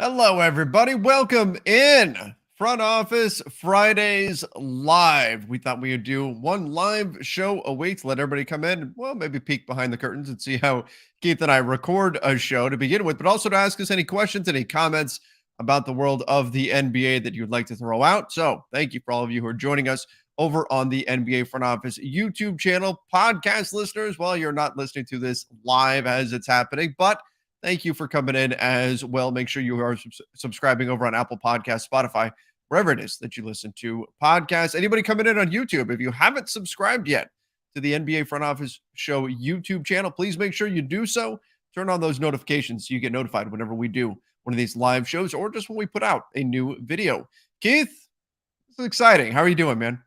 Hello, everybody. Welcome in Front Office Fridays Live. We thought we would do one live show a week to let everybody come in, well, maybe peek behind the curtains and see how Keith and I record a show to begin with, but also to ask us any questions, any comments about the world of the NBA that you'd like to throw out. So thank you for all of you who are joining us over on the NBA Front Office YouTube channel. Podcast listeners, well, you're not listening to this live as it's happening, but thank you for coming in as well. Make sure you are subscribing over on Apple Podcasts, Spotify, wherever it is that you listen to podcasts. Anybody coming in on YouTube, if you haven't subscribed yet to the NBA Front Office Show YouTube channel, please make sure you do so. Turn on those notifications so you get notified whenever we do one of these live shows or just when we put out a new video. Keith, this is exciting. How are you doing, man?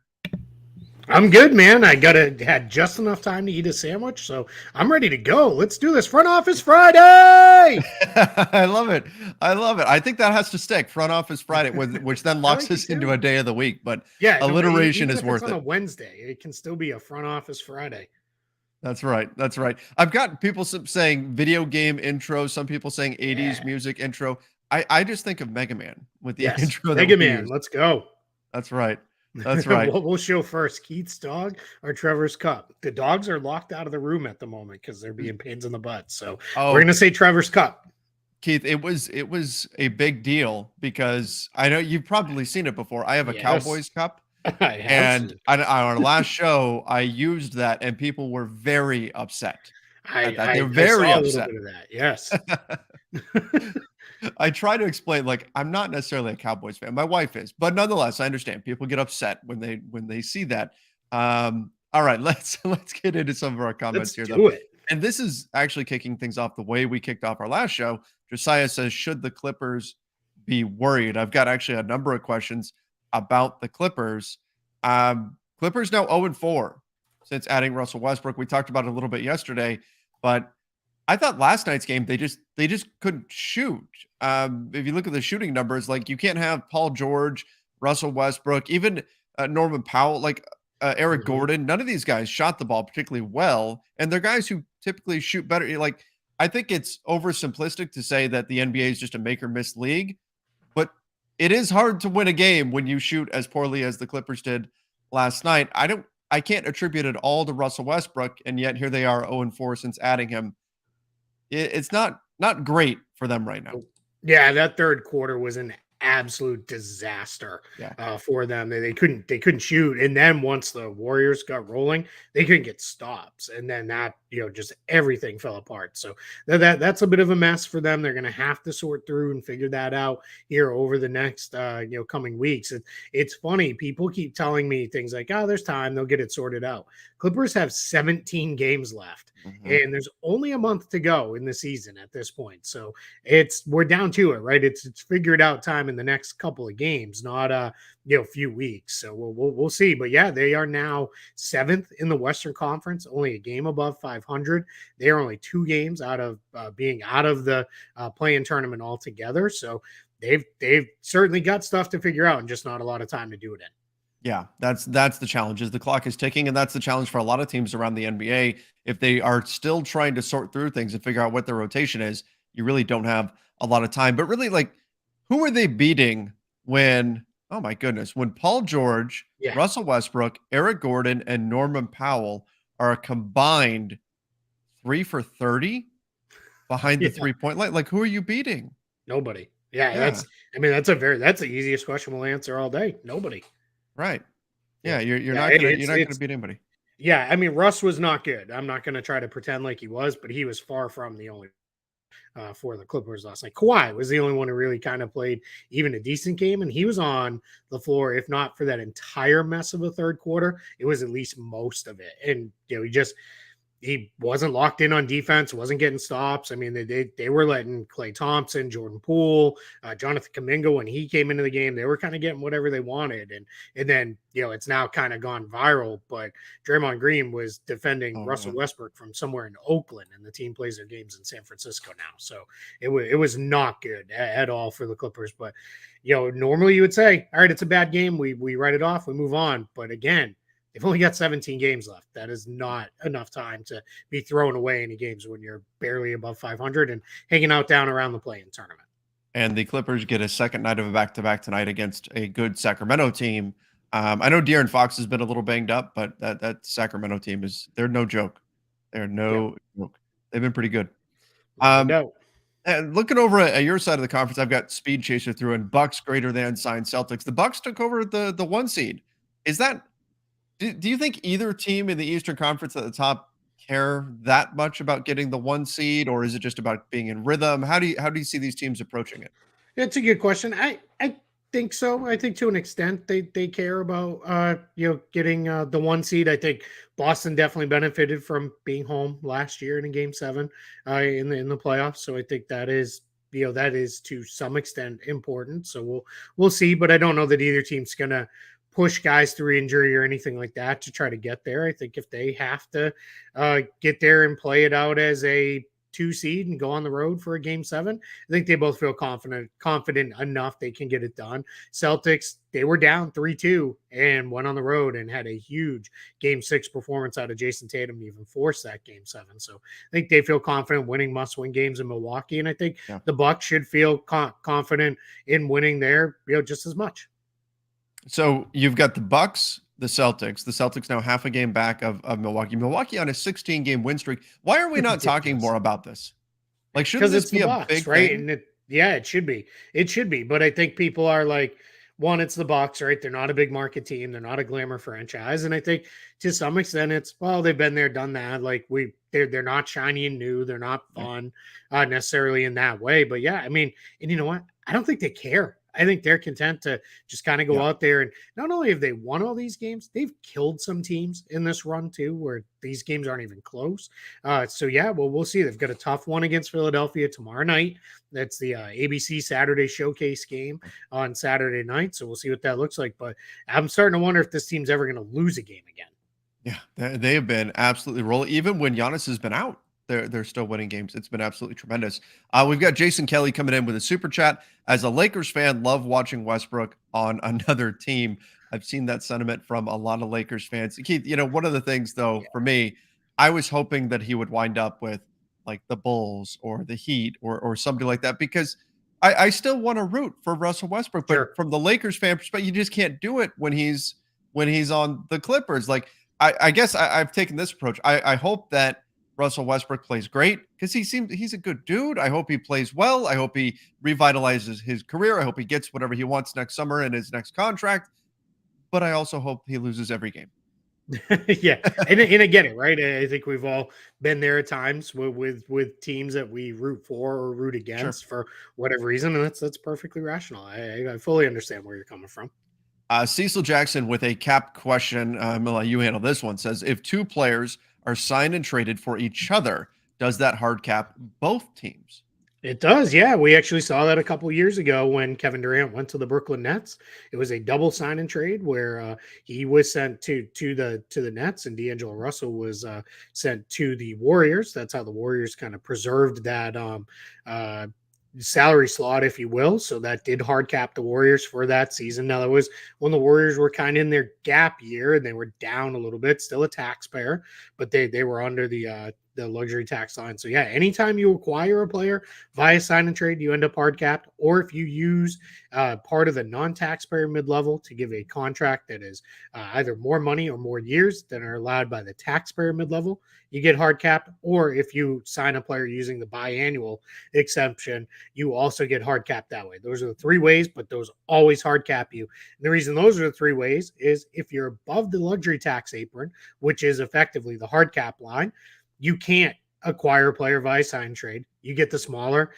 I'm good, man. Had just enough time to eat a sandwich, so I'm ready to go. Let's do this. Front Office Friday! I love it. I think that has to stick. Front Office Friday, which then locks us into a day of the week. But yeah, alliteration is worth it. On a Wednesday, it can still be a Front Office Friday. That's right. I've got people saying video game intro. Some people saying 80s music intro. I just think of Mega Man with the intro. Mega Man, let's go. That's right. We'll show first Keith's dog or Trevor's cup. The dogs are locked out of the room at the moment because they're being pains in the butt. So we're gonna say Trevor's cup. Keith, it was a big deal because I know you've probably seen it before. I have a Cowboys cup, and on our last show I used that, and people were very upset. They're very upset. A little bit of that, yes. I try to explain, like, I'm not necessarily a Cowboys fan. My wife is, but nonetheless, I understand people get upset when they see that. All right, let's get into some of our comments here. Do it. And this is actually kicking things off the way we kicked off our last show. Josiah says, should the Clippers be worried? I've got actually a number of questions about the Clippers. Clippers now 0-4 since adding Russell Westbrook. We talked about it a little bit yesterday, but I thought last night's game they just couldn't shoot. If you look at the shooting numbers, like you can't have Paul George, Russell Westbrook, even Norman Powell, like Eric Gordon. None of these guys shot the ball particularly well, and they're guys who typically shoot better. Like, I think it's oversimplistic to say that the NBA is just a make or miss league, but it is hard to win a game when you shoot as poorly as the Clippers did last night. I can't attribute it all to Russell Westbrook, and yet here they are 0-4 since adding him. It's not great for them right now. Yeah, that third quarter was an absolute disaster for them. They couldn't shoot, and then once the Warriors got rolling, they couldn't get stops, and then that just everything fell apart. So that's a bit of a mess for them. They're going to have to sort through and figure that out here over the next coming weeks. It's funny, people keep telling me things like, oh, there's time, they'll get it sorted out. Clippers have 17 games left, and there's only a month to go in the season at this point. So we're down to it, right? It's figured out time in the next couple of games, not a few weeks. So we'll see. But yeah, they are now 7th in the Western Conference, only a game above 500. They are only 2 games out of being out of the play-in tournament altogether. So they've certainly got stuff to figure out, and just not a lot of time to do it in. Yeah, that's the challenge. Is the clock is ticking, and that's the challenge for a lot of teams around the NBA. If they are still trying to sort through things and figure out what their rotation is, you really don't have a lot of time. But really, like, who are they beating when? Oh my goodness, when Paul George, Russell Westbrook, Eric Gordon, and Norman Powell are a combined 3 for 30 behind the 3-point line. Like, who are you beating? Nobody. That's the easiest question we'll answer all day. Nobody. Right. Yeah, you're not gonna beat anybody. Yeah, I mean, Russ was not good. I'm not gonna try to pretend like he was, but he was far from the only for the Clippers last night. Kawhi was the only one who really kind of played even a decent game, and he was on the floor, if not for that entire mess of a third quarter, it was at least most of it. And he wasn't locked in on defense, wasn't getting stops. I mean, they were letting Klay Thompson, Jordan Poole, Jonathan Kuminga, when he came into the game, they were kind of getting whatever they wanted. And then, it's now kind of gone viral, but Draymond Green was defending Russell Westbrook from somewhere in Oakland, and the team plays their games in San Francisco now. So it was not good at all for the Clippers. But, normally you would say, all right, it's a bad game. We write it off, we move on. But again, they've only got 17 games left. That is not enough time to be throwing away any games when you're barely above 500 and hanging out down around the play-in tournament. and the Clippers get a second night of a back-to-back tonight against a good Sacramento team. I know De'Aaron Fox has been a little banged up, but that Sacramento team they're no joke. They're Yep, no joke. They've been pretty good. no Um, doubt. and looking over at your side of the conference, I've got Speed Chaser through and Bucks greater than signed Celtics. The Bucks took over the one seed. Is that do you think either team in the Eastern Conference at the top care that much about getting the one seed, or is it just about being in rhythm? How do you see these teams approaching it? It's a good question. I think so. I think to an extent they care about getting the one seed. I think Boston definitely benefited from being home last year in a game 7 in the playoffs. So I think that is that is to some extent important. So we'll see, but I don't know that either team's gonna push guys through injury or anything like that to try to get there. I think if they have to get there and play it out as a 2 seed and go on the road for a game 7, I think they both feel confident enough they can get it done. Celtics, they were down 3-2 and went on the road and had a huge game 6 performance out of Jason Tatum to even force that game 7. So I think they feel confident winning must-win games in Milwaukee, and I think Yeah. the Bucks should feel confident in winning there, just as much. So you've got the Bucks, the Celtics. The Celtics now half a game back of Milwaukee. Milwaukee on a 16-game win streak. Why are we not talking Ridiculous. more about this? Like, shouldn't Because this it's the be a Bucks, big right? thing? And yeah, it should be. It should be. But I think people are like, one, it's the Bucks, right? They're not a big market team. They're not a glamour franchise. And I think to some extent it's, well, they've been there, done that. Like they're not shiny and new. They're not Yeah. fun necessarily in that way. But yeah, I mean, and you know what? I don't think they care. I think they're content to just kind of go Yeah. out there, and not only have they won all these games, they've killed some teams in this run too, where these games aren't even close. So yeah, well, we'll see. They've got a tough one against Philadelphia tomorrow night. That's the ABC Saturday Showcase game on Saturday night. So we'll see what that looks like. But I'm starting to wonder if this team's ever going to lose a game again. Yeah, they have been absolutely rolling. Even when Giannis has been out, they're still winning games. It's been absolutely tremendous. We've got Jason Kelly coming in with a super chat. As a Lakers fan, love watching Westbrook on another team. I've seen that sentiment from a lot of Lakers fans. Keith, one of the things though for me, I was hoping that he would wind up with like the Bulls or the Heat or somebody like that because I still want to root for Russell Westbrook, but Sure. from the Lakers fan perspective, you just can't do it when he's on the Clippers. Like I guess I've taken this approach. I hope that Russell Westbrook plays great because he's a good dude. I hope he plays well. I hope he revitalizes his career. I hope he gets whatever he wants next summer in his next contract. But I also hope he loses every game. Yeah, and I get it, right? I think we've all been there at times with teams that we root for or root Sure. against for whatever reason, and that's perfectly rational. I fully understand where you're coming from. Cecil Jackson with a cap question. I'm gonna let you handle this one. Says if two players are signed and traded for each other, does that hard cap both teams? It does, yeah. We actually saw that a couple years ago when Kevin Durant went to the Brooklyn Nets. It was a double sign and trade where he was sent to the Nets, and D'Angelo Russell was sent to the Warriors. That's how the Warriors kind of preserved that uh, salary slot, if you will. So that did hard cap the Warriors for that season. Now that was when the Warriors were kind of in their gap year and they were down a little bit, still a taxpayer, but they were under the luxury tax line. So yeah, anytime you acquire a player via sign and trade, you end up hard capped. Or if you use part of the non-taxpayer mid-level to give a contract that is either more money or more years than are allowed by the taxpayer mid-level, you get hard capped. Or if you sign a player using the biannual exception, you also get hard capped that way. Those are the 3 ways, but those always hard cap you. And the reason those are the 3 ways is if you're above the luxury tax apron, which is effectively the hard cap line, you can't acquire a player via sign trade. You get the smaller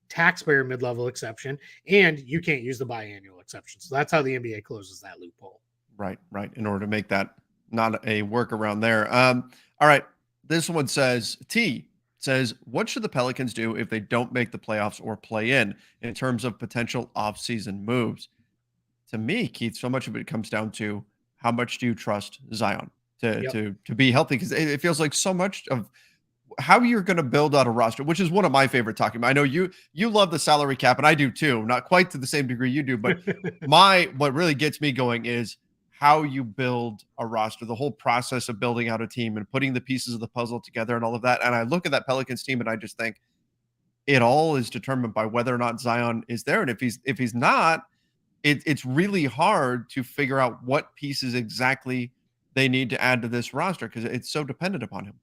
taxpayer mid-level exception, and you can't use the biannual exception. So that's how the NBA closes that loophole. Right. In order to make that not a workaround there. All right. This one says what should the Pelicans do if they don't make the playoffs or play in terms of potential offseason moves? To me, Keith, so much of it comes down to how much do you trust Zion to Yep. to be healthy? Because it feels like so much of how you're going to build out a roster, which is one of my favorite talking about. I know you love the salary cap, and I do too, not quite to the same degree you do, but what really gets me going is how you build a roster, the whole process of building out a team and putting the pieces of the puzzle together and all of that. And I look at that Pelicans team and I just think it all is determined by whether or not Zion is there. And if he's not, it's really hard to figure out what pieces exactly they need to add to this roster because it's so dependent upon him.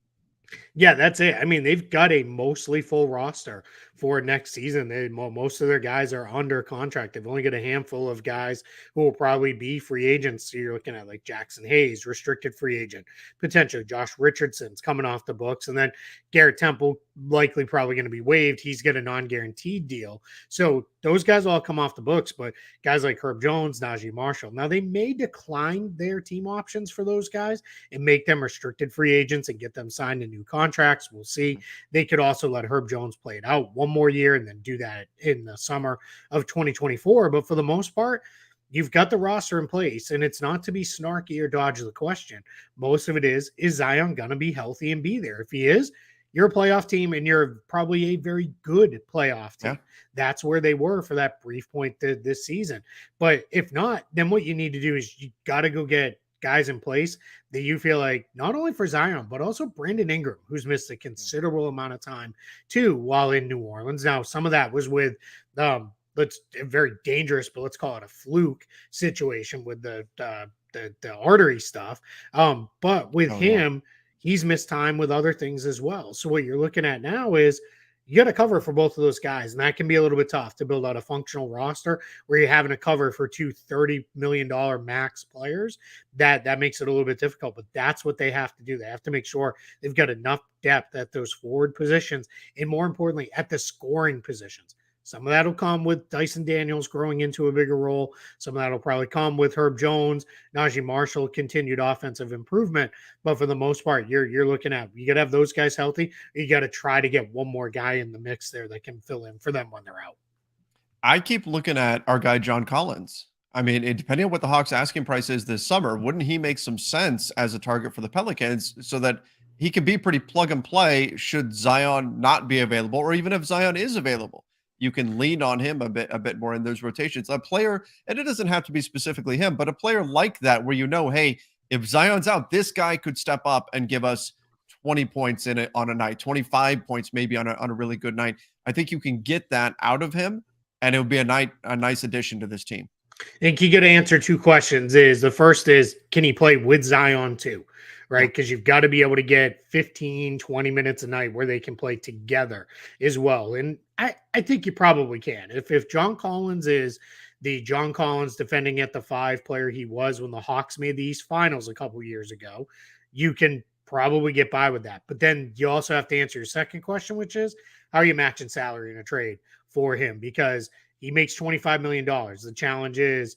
Yeah, that's it. I mean, they've got a mostly full roster for next season. Most of their guys are under contract. They've only got a handful of guys who will probably be free agents. So you're looking at like Jackson Hayes, restricted free agent, potentially Josh Richardson's coming off the books, and then Garrett Temple likely probably going to be waived. He's got a non-guaranteed deal. So those guys all come off the books, but guys like Herb Jones, Najee Marshall, now they may decline their team options for those guys and make them restricted free agents and get them signed to new contracts. We'll see. They could also let Herb Jones play it out one more year and then do that in the summer of 2024. But for the most part, you've got the roster in place, and it's not to be snarky or dodge the question. Most of it is Zion going to be healthy and be there? If he is, you're a playoff team, and you're probably a very good playoff team. Yeah. That's where they were for that brief point this season. But if not, then what you need to do is you got to go get guys in place that you feel like not only for Zion, but also Brandon Ingram, who's missed a considerable amount of time too while in New Orleans. Now, some of that was with very dangerous, but let's call it a fluke situation with the artery stuff. But with him, he's missed time with other things as well. So what you're looking at now is you got to cover for both of those guys. And that can be a little bit tough to build out a functional roster where you're having to cover for two $30 million max players. That makes it a little bit difficult, but that's what they have to do. They have to make sure they've got enough depth at those forward positions and more importantly, at the scoring positions. Some of that will come with Dyson Daniels growing into a bigger role. Some of that will probably come with Herb Jones, Najee Marshall, continued offensive improvement. But for the most part, you're looking at, you got to have those guys healthy. You got to try to get one more guy in the mix there that can fill in for them when they're out. I keep looking at our guy, John Collins. I mean, depending on what the Hawks asking price is this summer, wouldn't he make some sense as a target for the Pelicans so that he can be pretty plug and play should Zion not be available, or even if Zion is available? You can lean on him a bit more in those rotations. A player, and it doesn't have to be specifically him, but a player like that where you know, hey, if Zion's out, this guy could step up and give us 20 points in it on a night, 25 points maybe on a really good night. I think you can get that out of him, and it would be a nice addition to this team. I think you got to answer two questions. The first is, can he play with Zion too? Right? Because you've got to be able to get 15, 20 minutes a night where they can play together as well. And I think you probably can. If John Collins is the John Collins defending at the 5 player he was when the Hawks made the East Finals a couple years ago, you can probably get by with that. But then you also have to answer your second question, which is, how are you matching salary in a trade for him? Because he makes $25 million. The challenge is,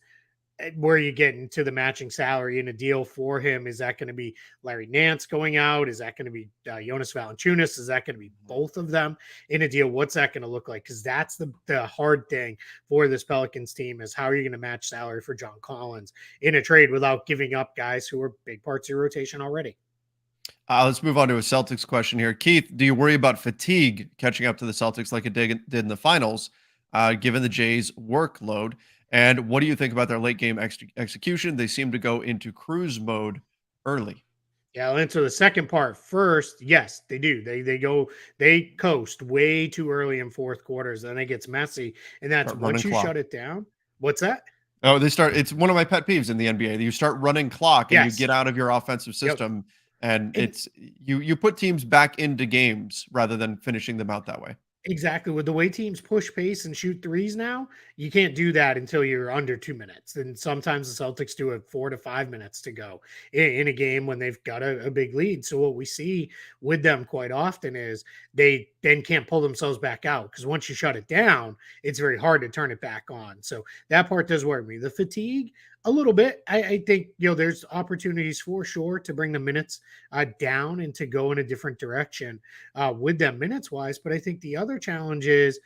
where you get into the matching salary in a deal for him. Is that going to be Larry Nance going out? Is that going to be Jonas Valanciunas? Is that going to be both of them in a deal? What's that going to look like? Because that's the hard thing for this Pelicans team is how are you going to match salary for John Collins in a trade without giving up guys who are big parts of your rotation already? Let's move on to a Celtics question here. Keith, do you worry about fatigue catching up to the Celtics like it did in the finals, given the Jays' workload? And what do you think about their late game execution? They seem to go into cruise mode early. Yeah, I'll answer the second part first. Yes, they do. They coast way too early in fourth quarters, then it gets messy. And that's once you shut it down. What's that? Oh, it's one of my pet peeves in the NBA. You start running clock and you get out of your offensive system, and it's you put teams back into games rather than finishing them out that way. Exactly. With the way teams push pace and shoot threes now, you can't do that until you're under 2 minutes. And sometimes the Celtics do it 4 to 5 minutes to go in a game when they've got a big lead. So what we see with them quite often is they then can't pull themselves back out because once you shut it down, it's very hard to turn it back on. So that part does worry me. The fatigue, a little bit. I think, there's opportunities for sure to bring the minutes down and to go in a different direction with them minutes wise. But I think the other challenge is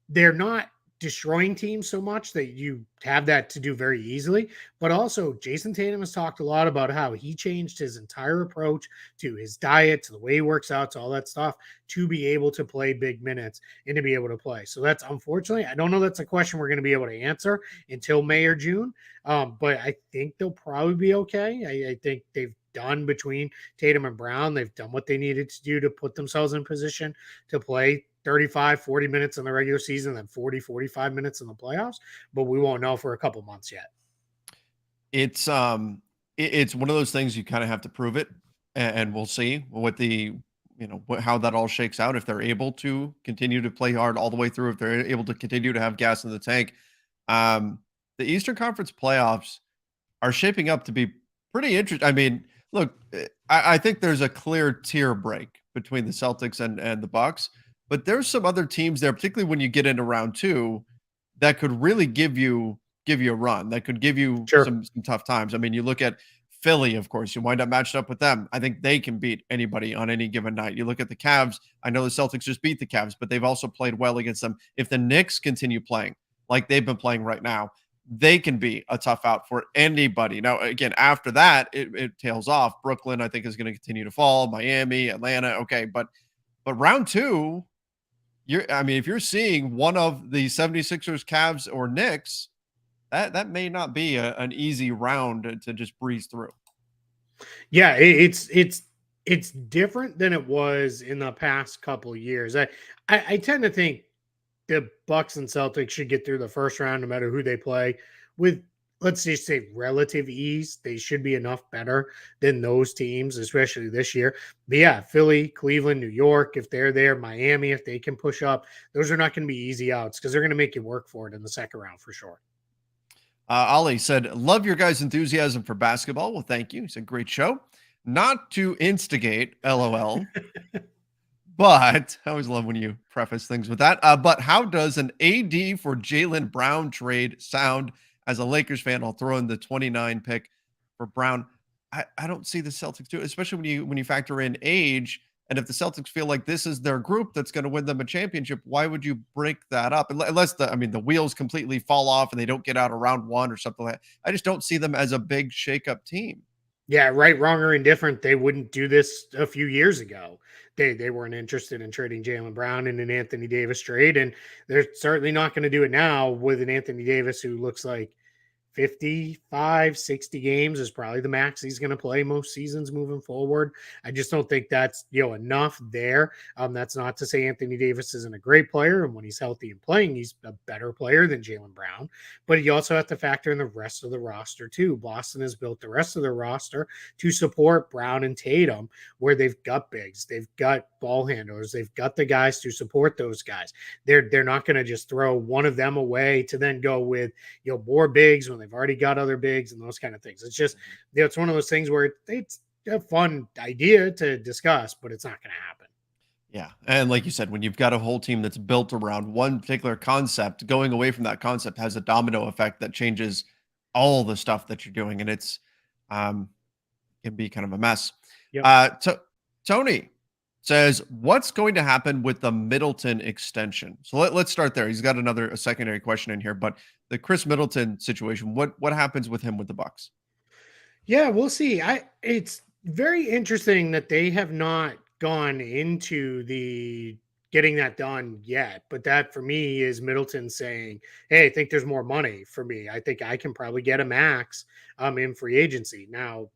they're not destroying teams so much that you have that to do very easily. But also, Jason Tatum has talked a lot about how he changed his entire approach to his diet, to the way he works out, to all that stuff, to be able to play big minutes and to be able to play. So that's unfortunately, I don't know that's a question we're going to be able to answer until May or June. But I think they'll probably be okay. I think they've done between Tatum and Brown. They've done what they needed to do to put themselves in position to play 35, 40 minutes in the regular season, then 40, 45 minutes in the playoffs, but we won't know for a couple months yet. It's one of those things you kind of have to prove it, and we'll see what how that all shakes out if they're able to continue to play hard all the way through, if they're able to continue to have gas in the tank. Um, the Eastern Conference playoffs are shaping up to be pretty interesting. I mean, look, I think there's a clear tier break between the Celtics and the Bucks, but there's some other teams there, particularly when you get into round two, that could really give you a run, that could give you Sure. some tough times. I mean, you look at Philly, of course, you wind up matched up with them. I think they can beat anybody on any given night. You look at the Cavs. I know the Celtics just beat the Cavs, but they've also played well against them. If the Knicks continue playing like they've been playing right now, they can be a tough out for anybody. Now, again, after that, it tails off. Brooklyn, I think, is going to continue to fall. Miami, Atlanta, okay, but round two, if you're seeing one of the 76ers, Cavs, or Knicks, that may not be an easy round to just breeze through. Yeah, it's different than it was in the past couple of years. I tend to think the Bucks and Celtics should get through the first round no matter who they play with. Let's just say relative ease. They should be enough better than those teams, especially this year. But yeah, Philly, Cleveland, New York, if they're there, Miami, if they can push up, those are not going to be easy outs because they're going to make you work for it in the second round for sure. Ali said, "Love your guys' enthusiasm for basketball." Well, thank you. It's a great show. Not to instigate, LOL. But I always love when you preface things with that. But how does an AD for Jaylen Brown trade sound? As a Lakers fan, I'll throw in the 29 pick for Brown. I don't see the Celtics do it, especially when you factor in age. And if the Celtics feel like this is their group that's going to win them a championship, why would you break that up? Unless the wheels completely fall off and they don't get out of round one or something like that. I just don't see them as a big shakeup team. Yeah, right, wrong, or indifferent, they wouldn't do this a few years ago. They weren't interested in trading Jaylen Brown in an Anthony Davis trade, and they're certainly not going to do it now with an Anthony Davis who looks like 55, 60 games is probably the max he's going to play most seasons moving forward. I just don't think that's enough there. That's not to say Anthony Davis isn't a great player, and when he's healthy and playing, he's a better player than Jaylen Brown. But you also have to factor in the rest of the roster too. Boston has built the rest of the roster to support Brown and Tatum, where they've got bigs, they've got ball handlers, they've got the guys to support those guys. They're not going to just throw one of them away to then go with more bigs when they've already got other bigs and those kind of things. It's just, it's one of those things where it's a fun idea to discuss, but it's not going to happen. Yeah. And like you said, when you've got a whole team that's built around one particular concept, going away from that concept has a domino effect that changes all the stuff that you're doing. And it's, can be kind of a mess. Yep. Tony says, what's going to happen with the Middleton extension? So let's start there. He's got a secondary question in here, but the Chris Middleton situation, what happens with him with the Bucks? Yeah, we'll see. It's very interesting that they have not gone into the getting that done yet. But that for me is Middleton saying, "Hey, I think there's more money for me. I think I can probably get a max in free agency." Now,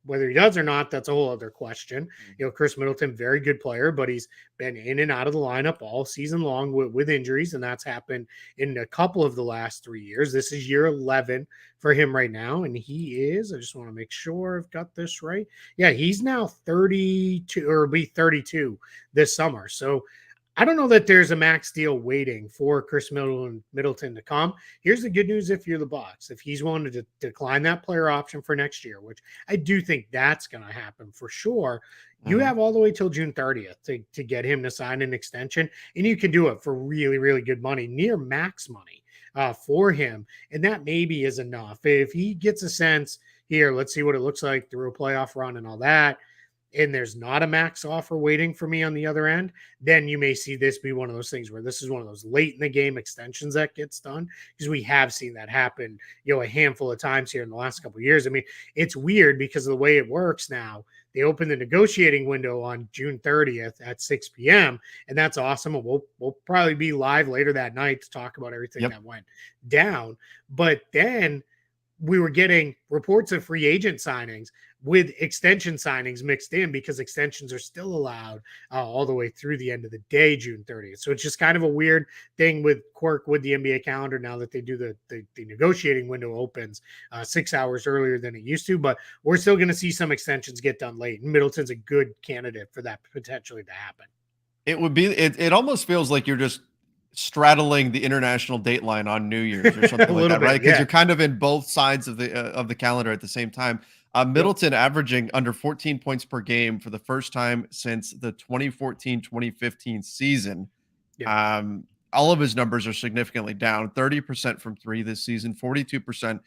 whether he does or not, that's a whole other question. Chris Middleton, very good player, but he's been in and out of the lineup all season long with injuries, and that's happened in a couple of the last 3 years. This is year 11 for him right now, and he is, I just want to make sure I've got this right. Yeah, he's now 32 or be 32 this summer. So I don't know that there's a max deal waiting for Chris Middleton to come. Here's the good news if you're the Bucks. If he's willing to decline that player option for next year, which I do think that's going to happen for sure, you have all the way till June 30th to get him to sign an extension, and you can do it for really, really good money, near max money for him, and that maybe is enough. If he gets a sense here, let's see what it looks like through a playoff run and all that, and there's not a max offer waiting for me on the other end, then you may see this be one of those things where this is one of those late in the game extensions that gets done, because we have seen that happen, a handful of times here in the last couple of years. I mean, it's weird because of the way it works now. They open the negotiating window on June 30th at 6 p.m., and that's awesome. And we'll probably be live later that night to talk about everything that went down. But then we were getting reports of free agent signings with extension signings mixed in, because extensions are still allowed all the way through the end of the day, June 30th. So it's just kind of a weird thing with quirk with the NBA calendar now that they do the negotiating window opens 6 hours earlier than it used to. But we're still going to see some extensions get done late. And Middleton's a good candidate for that potentially to happen. It would be it almost feels like you're just straddling the international date line on New Year's or A something like little that, right? bit, Because yeah. you're kind of in both sides of the calendar at the same time. Yep. Middleton averaging under 14 points per game for the first time since the 2014-2015 season. Yep. All of his numbers are significantly down. 30% from three this season, 42%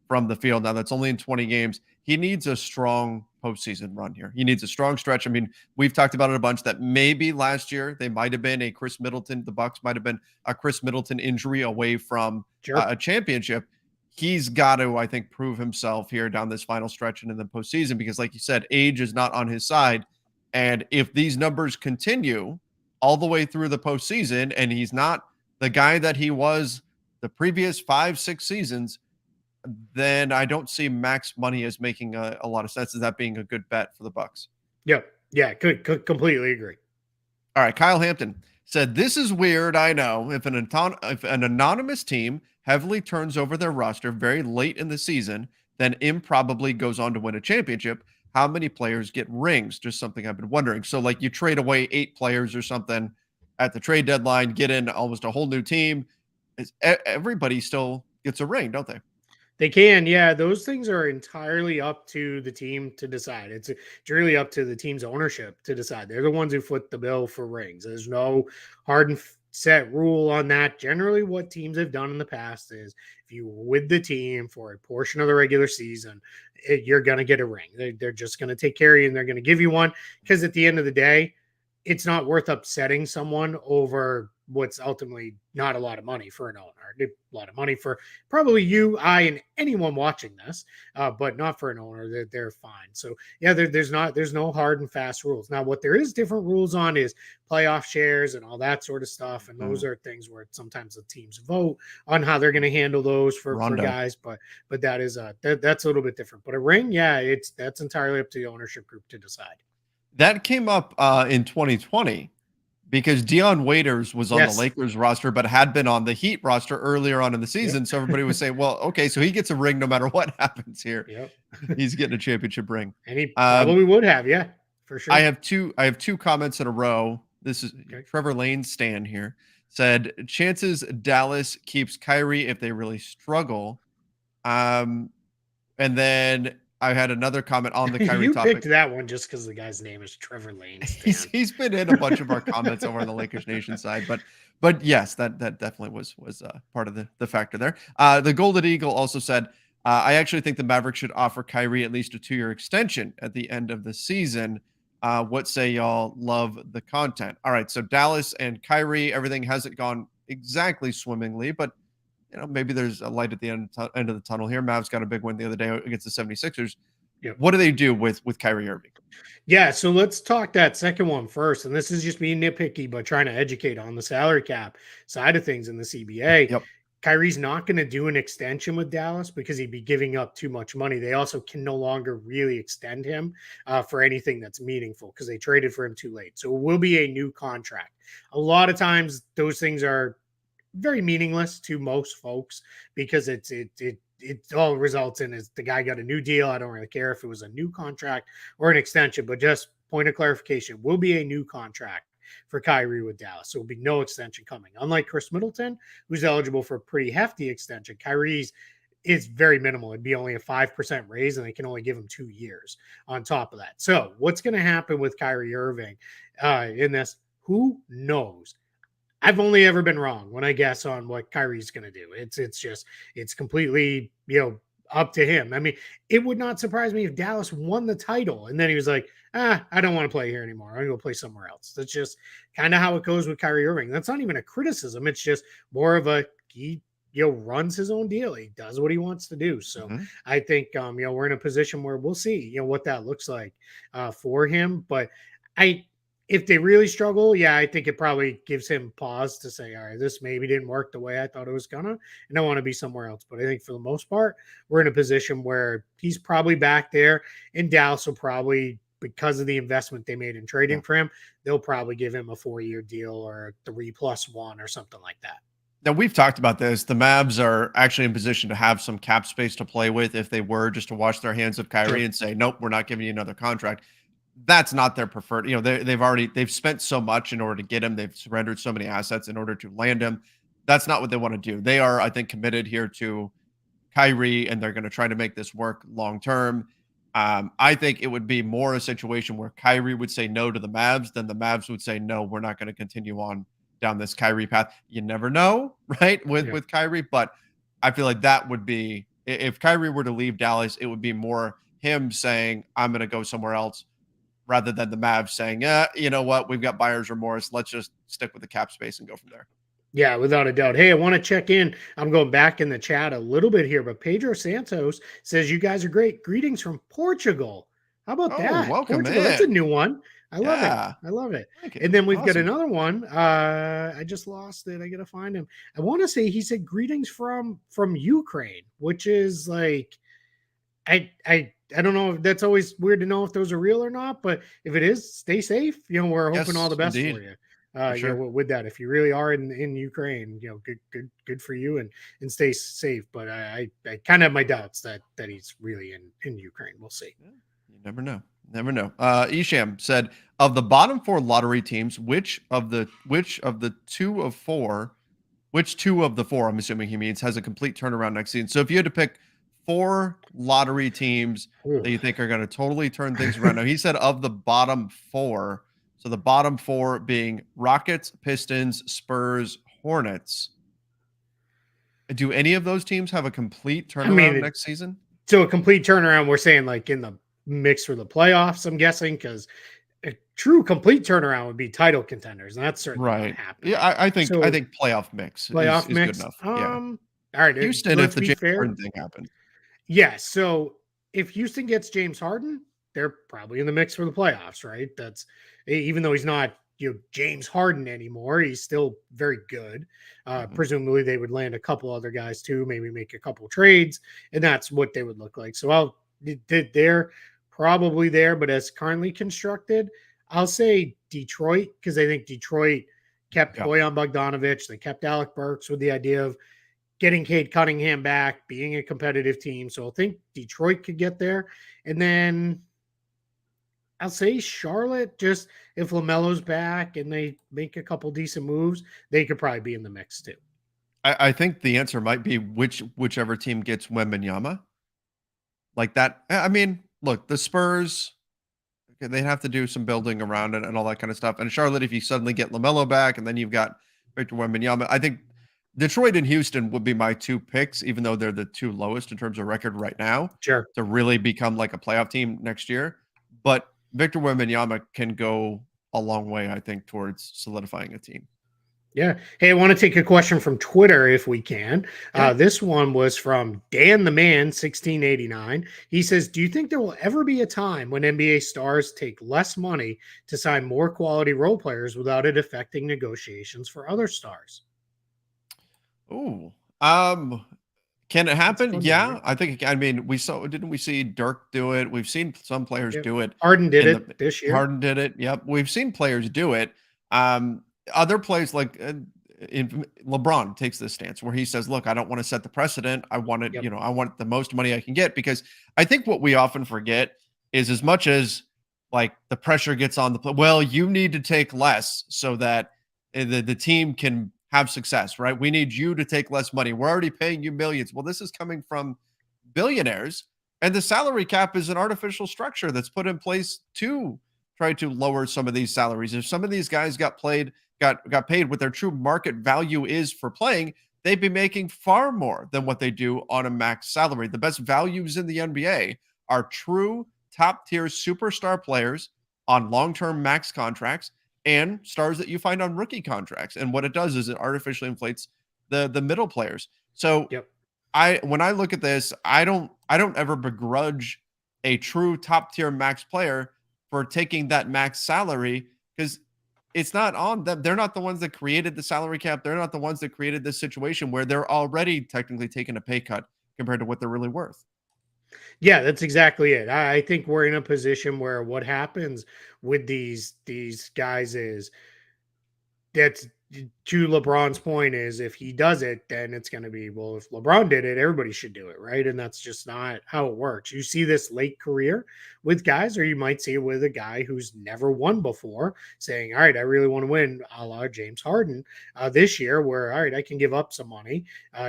from the field. Now that's only in 20 games. He needs a strong postseason run here. He needs a strong stretch. I mean, we've talked about it a bunch that maybe last year they might have been a Chris Middleton. The Bucks might have been a Chris Middleton injury away from Sure. a championship. He's got to, I think, prove himself here down this final stretch and in the postseason because, like you said, age is not on his side. And if these numbers continue all the way through the postseason, and he's not the guy that he was the previous 5-6 seasons, then I don't see max money as making a lot of sense. Is that being a good bet for the Bucks? Yep. Yeah, could completely agree. All right, Kyle Hampton said, "This is weird. I know if if an anonymous team heavily turns over their roster very late in the season, then improbably goes on to win a championship. How many players get rings? Just something I've been wondering. So, like, you trade away 8 players or something at the trade deadline, get in almost a whole new team. Everybody still gets a ring, don't they?" They can, yeah. Those things are entirely up to the team to decide. It's really up to the team's ownership to decide. They're the ones who foot the bill for rings. There's no hard and set rule on that. Generally, what teams have done in the past is if you were with the team for a portion of the regular season, you're going to get a ring. They're just going to take care of you and they're going to give you one because at the end of the day, it's not worth upsetting someone over what's ultimately not a lot of money for an owner. A lot of money for probably you, I, and anyone watching this, but not for an owner. They're fine. So yeah, there's no hard and fast rules. Now, what there is different rules on is playoff shares and all that sort of stuff. And those are things where sometimes the teams vote on how they're going to handle those for guys. But that is that's a little bit different. But a ring, yeah, that's entirely up to the ownership group to decide. That came up in 2020 because Dion Waiters was on the Lakers roster, but had been on the Heat roster earlier on in the season. Yep. So everybody was saying, well, okay, so he gets a ring no matter what happens here. Yep. He's getting a championship ring. And he probably would have, yeah, for sure. I have two comments in a row. This is Trevor Lane's stand here. Said, chances Dallas keeps Kyrie if they really struggle. And then I had another comment on the Kyrie you topic. Picked that one just because the guy's name is Trevor Lane. He's been in a bunch of our comments over on the Lakers Nation side, but yes, that definitely was part of the factor there. The Golden Eagle also said, I actually think the Mavericks should offer Kyrie at least a 2-year extension at the end of the season. What say y'all? Love the content. All right, so Dallas and Kyrie, everything hasn't gone exactly swimmingly, but maybe there's a light at the end of the tunnel here. Mavs got a big win the other day against the 76ers. Yep. What do they do with Kyrie Irving? Yeah, so let's talk that second one first. And this is just being nitpicky, but trying to educate on the salary cap side of things in the CBA. Yep. Kyrie's not going to do an extension with Dallas because he'd be giving up too much money. They also can no longer really extend him for anything that's meaningful because they traded for him too late. So it will be a new contract. A lot of times those things are very meaningless to most folks because it all results in is the guy got a new deal. I don't really care if it was a new contract or an extension, but just point of clarification, will be a new contract for Kyrie with Dallas. So there'll be no extension coming. Unlike Chris Middleton, who's eligible for a pretty hefty extension, Kyrie's is very minimal. It'd be only a 5% raise, and they can only give him 2 years on top of that. So what's going to happen with Kyrie Irving in this? Who knows? I've only ever been wrong when I guess on what Kyrie's going to do. It's completely, up to him. I mean, it would not surprise me if Dallas won the title and then he was like, I don't want to play here anymore. I'm going to go play somewhere else. That's just kind of how it goes with Kyrie Irving. That's not even a criticism. It's just more of a, he runs his own deal. He does what he wants to do. So I think, we're in a position where we'll see, what that looks like for him. But if they really struggle, yeah, I think it probably gives him pause to say, all right, this maybe didn't work the way I thought it was gonna, and I want to be somewhere else. But I think for the most part, we're in a position where he's probably back there, and Dallas will probably, because of the investment they made in trading for him, they'll probably give him a 4-year deal or 3+1 or something like that. Now, we've talked about this. The Mavs are actually in position to have some cap space to play with if they were just to wash their hands of Kyrie Sure. and say, nope, we're not giving you another contract. That's not their preferred. They've spent so much in order to get him. They've surrendered so many assets in order to land him. That's not what they want to do. They are, I think, committed here to Kyrie, and they're going to try to make this work long term. I think it would be more a situation where Kyrie would say no to the Mavs than the Mavs would say no, we're not going to continue on down this Kyrie path. You never know, right? With Kyrie, but I feel like that would be, if Kyrie were to leave Dallas, it would be more him saying, I'm going to go somewhere else, rather than the Mavs saying, yeah, you know what, we've got buyer's remorse. Let's just stick with the cap space and go from there. Yeah, without a doubt. Hey, I want to check in. I'm going back in the chat a little bit here, but Pedro Santos says, you guys are great. Greetings from Portugal. How about that? Welcome Portugal, in. that's a new one. I love it. I love it. And then we've got another one. I just lost it. I got to find him. I want to say he said greetings from Ukraine, which is like, I don't know if that's always weird to know if those are real or not, but if it is, stay safe. We're hoping all the best for you. Sure. With that, if you really are in Ukraine, good for you, and stay safe. But I kind of have my doubts that he's really in Ukraine. We'll see. Yeah, you never know. Never know. Isham said, of the bottom 4 lottery teams, which of the 2 of 4, which 2 of the 4, I'm assuming he means, has a complete turnaround next season? So if you had to pick 4 lottery teams that you think are going to totally turn things around. Now, he said of the bottom 4. So the bottom 4 being Rockets, Pistons, Spurs, Hornets. Do any of those teams have a complete turnaround next season? So a complete turnaround, we're saying like in the mix for the playoffs, I'm guessing, because a true complete turnaround would be title contenders, and that's certainly not happening. Yeah, I think playoff mix is good enough. All right, Houston, if the James Harden thing happens. Yeah, so if Houston gets James Harden, they're probably in the mix for the playoffs, right? That's, even though he's not James Harden anymore, he's still very good. Presumably they would land a couple other guys too, maybe make a couple trades, and that's what they would look like. So they're probably there, but as currently constructed, I'll say Detroit, because I think Detroit kept Bojan Bogdanovic, they kept Alec Burks with the idea of getting Cade Cunningham back, being a competitive team. So I think Detroit could get there. And then I'll say Charlotte, just if LaMelo's back and they make a couple decent moves, they could probably be in the mix too. I think the answer might be whichever team gets Wembanyama. Like that. I mean, look, the Spurs, they have to do some building around it and all that kind of stuff. And Charlotte, if you suddenly get LaMelo back and then you've got Victor Wembanyama, I think Detroit and Houston would be my 2 picks, even though they're the 2 lowest in terms of record right now. Sure. To really become like a playoff team next year. But Victor Wembanyama can go a long way, I think, towards solidifying a team. Yeah. Hey, I want to take a question from Twitter if we can. This one was from Dan the Man 1689. He says, do you think there will ever be a time when NBA stars take less money to sign more quality role players without it affecting negotiations for other stars? Oh, can it happen? Yeah, I think. I mean, didn't we see Dirk do it? We've seen some players do it. Harden did it this year. Harden did it. Yep, we've seen players do it. Other players like LeBron takes this stance where he says, "Look, I don't want to set the precedent. I want it. I want the most money I can get." Because I think what we often forget is, as much as like the pressure gets on the play, well, you need to take less so that the team can have success, right? We need you to take less money. We're already paying you millions. Well, this is coming from billionaires, and the salary cap is an artificial structure that's put in place to try to lower some of these salaries. If some of these guys got paid what their true market value is for playing, they'd be making far more than what they do on a max salary. The best values in the NBA are true top tier superstar players on long-term max contracts and stars that you find on rookie contracts. And what it does is it artificially inflates the middle players. So when I look at this, I don't ever begrudge a true top tier max player for taking that max salary because it's not on them. They're not the ones that created the salary cap. They're not the ones that created this situation where they're already technically taking a pay cut compared to what they're really worth. Yeah, that's exactly it. I think we're in a position where what happens with these guys is that's to LeBron's point is if he does it, then it's going to be, well, if LeBron did it, everybody should do it, right? And that's just not how it works. You see this late career with guys, or you might see it with a guy who's never won before saying, all right, I really want to win, a la James Harden this year, where, all right, I can give up some money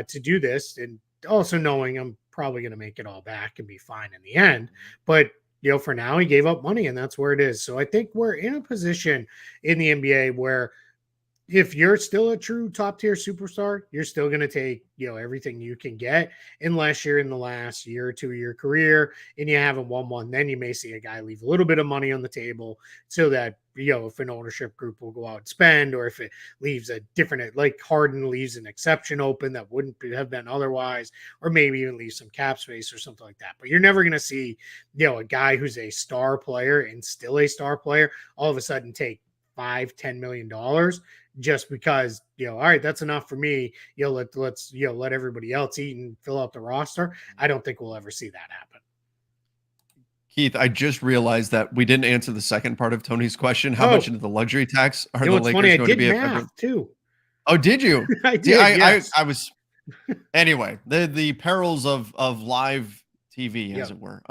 to do this. And also knowing I'm probably going to make it all back and be fine in the end. But for now, he gave up money, and that's where it is. So I think we're in a position in the NBA where if you're still a true top tier superstar, you're still going to take, everything you can get, unless you're in the last year or two of your career and you haven't won one. Then you may see a guy leave a little bit of money on the table so that, if an ownership group will go out and spend, or if it leaves a different, like Harden leaves an exception open that wouldn't have been otherwise, or maybe even leave some cap space or something like that. But you're never going to see, a guy who's a star player and still a star player all of a sudden take $5-10 million just because, all right, that's enough for me. Let's let everybody else eat and fill out the roster. I don't think we'll ever see that happen. Keith, I just realized that we didn't answer the second part of Tony's question. How much into the luxury tax are the It's funny, Lakers I going to did be if math too. Oh, did you? I See, did, yes. I was anyway, the perils of live TV, as it were.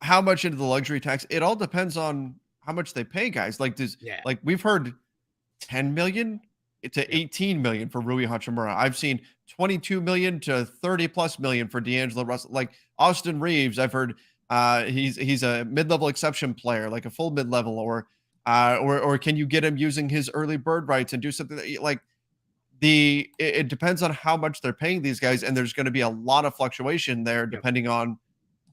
How much into the luxury tax? It all depends on how much they pay guys. Like we've heard 10 million to 18 million for Rui Hachimura. I've seen 22 million to 30 plus million for D'Angelo Russell. Like Austin Reeves, I've heard he's a mid-level exception player, like a full mid-level, or can you get him using his early bird rights and do something that, like it depends on how much they're paying these guys, and there's going to be a lot of fluctuation there depending on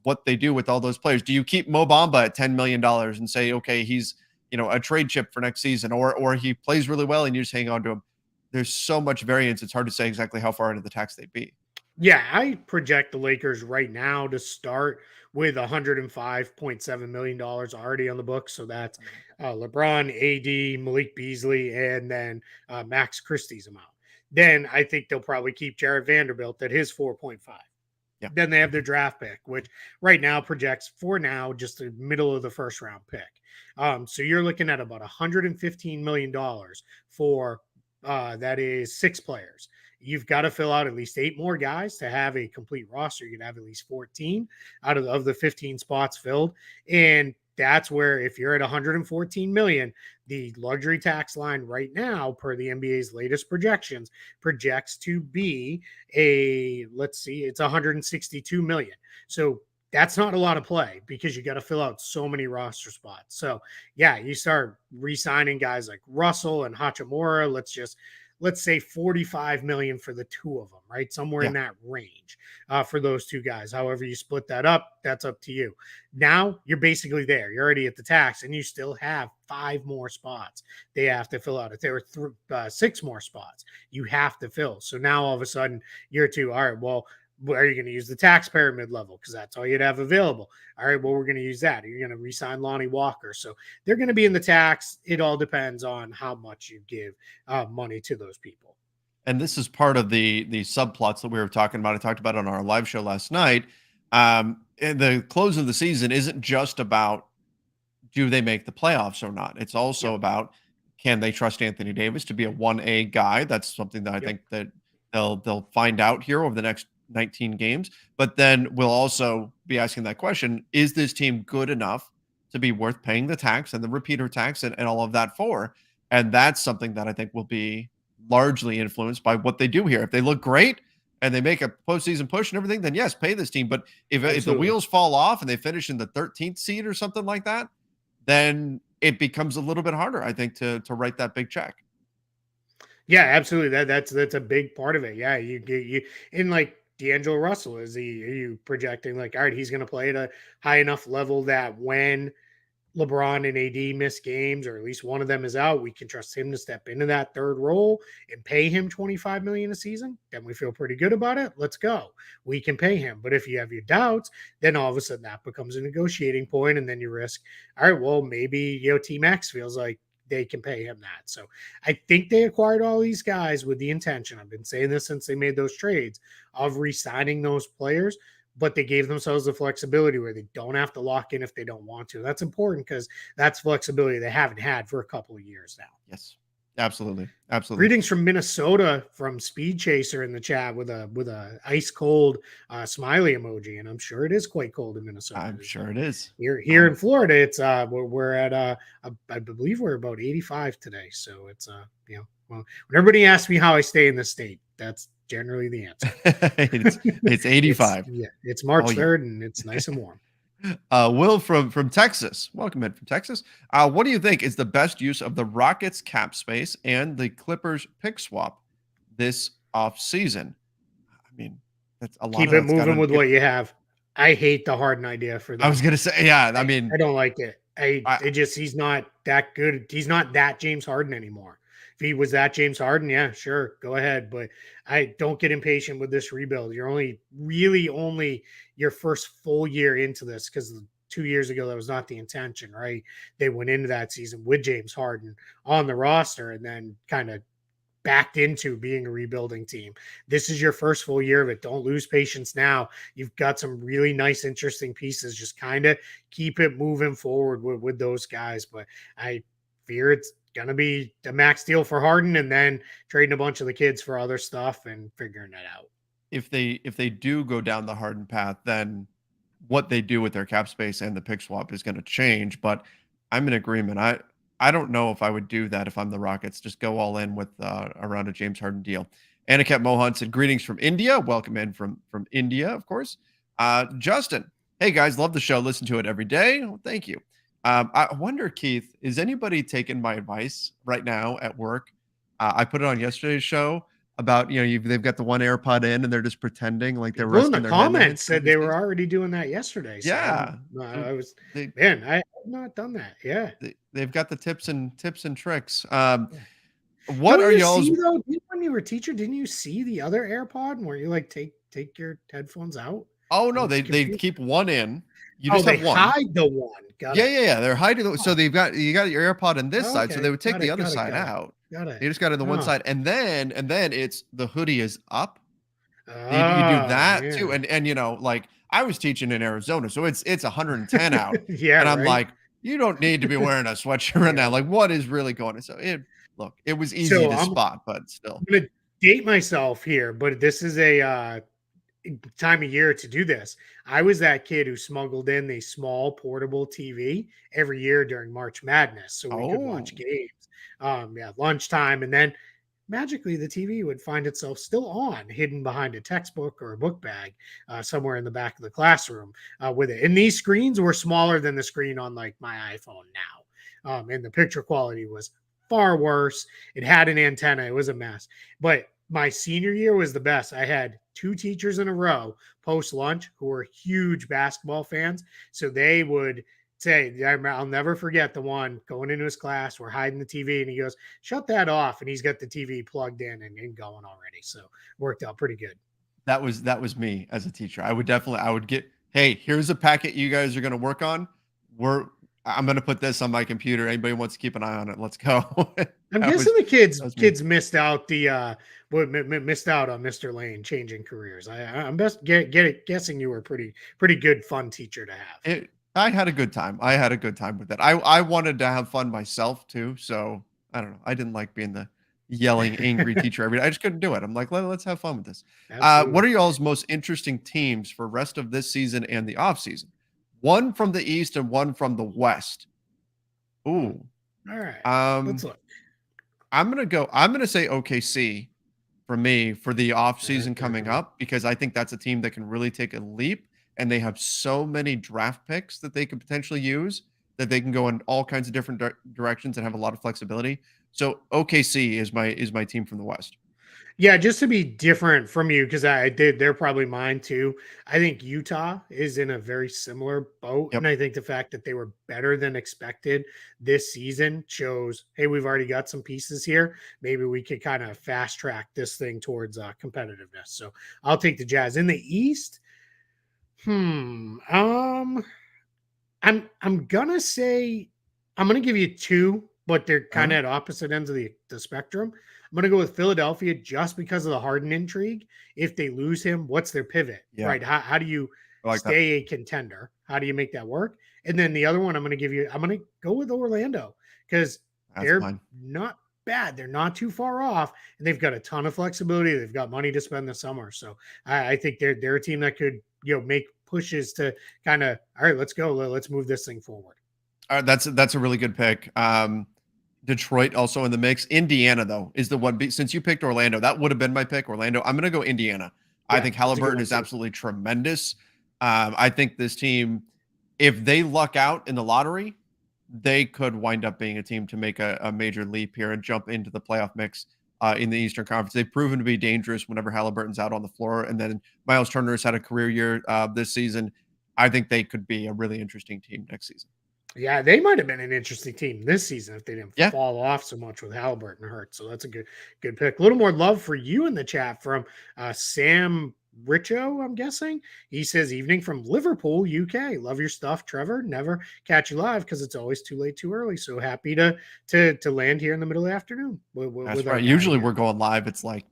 what they do with all those players. Do you keep Mo Bamba at $10 million and say, okay, he's a trade chip for next season, or he plays really well and you just hang on to him? There's so much variance. It's hard to say exactly how far into the tax they'd be. Yeah, I project the Lakers right now to start with $105.7 million already on the books. So that's LeBron, AD, Malik Beasley, and then Max Christie's amount. Then I think they'll probably keep Jared Vanderbilt at his 4.5. Yeah. Then they have their draft pick, which right now projects for now just the middle of the first round pick. So you're looking at about $115 million for that is 6 players. You've got to fill out at least 8 more guys to have a complete roster. You can have at least 14 out of the 15 spots filled. And that's where, if you're at 114 million, the luxury tax line right now, per the NBA's latest projections, projects to be it's 162 million. So that's not a lot of play because you got to fill out so many roster spots. So yeah, you start re-signing guys like Russell and Hachimura. Let's say 45 million for the two of them, right? Somewhere in that range for those two guys. However you split that up, that's up to you. Now you're basically there. You're already at the tax, and you still have 5 more spots they have to fill out. If there were 6 more spots, you have to fill. So now all of a sudden you're all right, well, are you going to use the taxpayer mid-level? Because that's all you'd have available. All right, well, we're going to use that. You're going to re-sign Lonnie Walker. So they're going to be in the tax. It all depends on how much you give money to those people. And this is part of the subplots that we were talking about. I talked about on our live show last night. And the close of the season isn't just about do they make the playoffs or not. It's also about, can they trust Anthony Davis to be a 1A guy? That's something that I think that they'll find out here over the next 19 games. But then we'll also be asking that question, is this team good enough to be worth paying the tax and the repeater tax and all of that for? And that's something that I think will be largely influenced by what they do here. If they look great and they make a postseason push and everything, then yes, pay this team. But if the wheels fall off and they finish in the 13th seed or something like that, then it becomes a little bit harder, I think, to write that big check. Yeah, absolutely. That's a big part of it. Yeah, you and like D'Angelo Russell, are you projecting like, all right, he's going to play at a high enough level that when LeBron and AD miss games, or at least one of them is out, we can trust him to step into that third role and pay him 25 million a season. Then we feel pretty good about it. Let's go. We can pay him. But if you have your doubts, then all of a sudden that becomes a negotiating point, and then you risk, all right, well, maybe Team X feels like they can pay him that. So I think they acquired all these guys with the intention. I've been saying this since they made those trades of re-signing those players, but they gave themselves the flexibility where they don't have to lock in if they don't want to. That's important because that's flexibility they haven't had for a couple of years now. Yes, absolutely. Absolutely. Greetings from Minnesota from Speed Chaser in the chat with a ice cold smiley emoji, and I'm sure it is quite cold in Minnesota. I'm sure it is. Here in Florida, it's we're at I believe we're about 85 today, so it's well, when everybody asks me how I stay in this state, that's generally the answer. it's 85. It's March 3rd, and it's nice and warm. Will from Texas. Welcome in from Texas. What do you think is the best use of the Rockets cap space and the Clippers pick swap this off season? I mean, that's a lot. Keep it moving with what you have. I hate the Harden idea for that. I was gonna say, yeah. I mean, I don't like it. He's not that good. He's not that James Harden anymore. If he was that James Harden, yeah, sure, go ahead. But I don't get impatient with this rebuild. You're only your first full year into this, because 2 years ago that was not the intention, right? They went into that season with James Harden on the roster and then kind of backed into being a rebuilding team. This is your first full year of it. Don't lose patience now. You've got some really nice, interesting pieces. Just kind of keep it moving forward with those guys. But I fear it's going to be a max deal for Harden and then trading a bunch of the kids for other stuff and figuring that out. If they do go down the Harden path, then what they do with their cap space and the pick swap is going to change. But I'm in agreement. I don't know if I would do that if I'm the Rockets. Just go all in with around a James Harden deal. Aniket Mohan said, greetings from India. Welcome in from India, of course. Justin, hey guys, love the show. Listen to it every day. Well, thank you. I wonder, Keith, is anybody taking my advice right now at work? I put it on yesterday's show about, they've got the one AirPod in and they're just pretending like they're resting in the comments said they were already doing that yesterday. So yeah. I have not done that. Yeah. They've got the tips and tricks. What are y'all's? When you were a teacher, didn't you see the other AirPod where you like take your headphones out? Oh no, they keep one in. You just have one. Hide the one. Yeah. They're hiding. So you got your AirPod on this side, so they would take the other side out. Got it. You just got it on the one side, and then it's the hoodie is up. You do that too, and like I was teaching in Arizona, so it's 110 out. Yeah, and I'm like, you don't need to be wearing a sweatshirt right now. Like, what is really going on? So it was easy to spot, but still. I'm gonna date myself here, but this is a time of year to do this. I was that kid who smuggled in the small portable TV every year during March Madness so we could watch games. Lunchtime, and then magically the TV would find itself still on, hidden behind a textbook or a book bag somewhere in the back of the classroom with it. And these screens were smaller than the screen on like my iPhone now. And the picture quality was far worse. It had an antenna. It was a mess. But my senior year was the best. I had 2 teachers in a row post lunch who were huge basketball fans. So they would say, I'll never forget the one going into his class. We're hiding the TV, and he goes, shut that off. And he's got the TV plugged in and going already. So worked out pretty good. That was me as a teacher. I would get, hey, here's a packet you guys are going to work on. I'm going to put this on my computer. Anybody wants to keep an eye on it? Let's go. I'm guessing the kids missed out missed out on Mr. Lane changing careers. I'm guessing you were pretty good fun teacher to have. I had a good time. I had a good time with it. I wanted to have fun myself too. So I don't know. I didn't like being the yelling, angry teacher every day. I just couldn't do it. I'm like, let's have fun with this. What are y'all's most interesting teams for rest of this season and the off season? One from the East and one from the West. Ooh. All right. Let's look. I'm gonna say OKC for me for the off season coming up, because I think that's a team that can really take a leap, and they have so many draft picks that they could potentially use that they can go in all kinds of different directions and have a lot of flexibility. So OKC is my team from the West. Yeah, just to be different from you, because I did, they're probably mine too. I think Utah is in a very similar boat. And Yep. I think the fact that they were better than expected this season shows, hey, we've already got some pieces here. Maybe we could kind of fast track this thing towards competitiveness. So I'll take the Jazz. In the East, hmm. I'm gonna say I'm gonna give you two, but they're kind Uh-huh. of at opposite ends of the spectrum. I'm gonna go with Philadelphia just because of the Harden intrigue. If they lose him, what's their pivot? Yeah. Right? How do you I like that. stay a contender? How do you make that work? And then the other one I'm gonna go with Orlando because That's they're mine. not bad. They're not too far off, and they've got a ton of flexibility. They've got money to spend this summer. So I think they're a team that could, make pushes to kind of, all right, let's go. Let's move this thing forward. That's a really good pick. Detroit also in the mix. Indiana though is the one. Since you picked Orlando, that would have been my pick. Orlando. I'm going to go Indiana. I Yeah, think that's a good Halliburton one is too. absolutely tremendous. I think this team, if they luck out in the lottery, they could wind up being a team to make a major leap here and jump into the playoff mix in the Eastern Conference. They've proven to be dangerous whenever Halliburton's out on the floor, and then Miles Turner's had a career year this season. I think they could be a really interesting team next season. Yeah, they might have been an interesting team this season if they didn't Yeah. fall off so much with Halliburton hurt. So that's a good pick. A little more love for you in the chat from Sam Richo, I'm guessing. He says, evening from Liverpool, UK. Love your stuff, Trevor. Never catch you live because it's always too late, too early. So happy to land here in the middle of the afternoon That's with our right. guy Usually here. we're going live. It's like,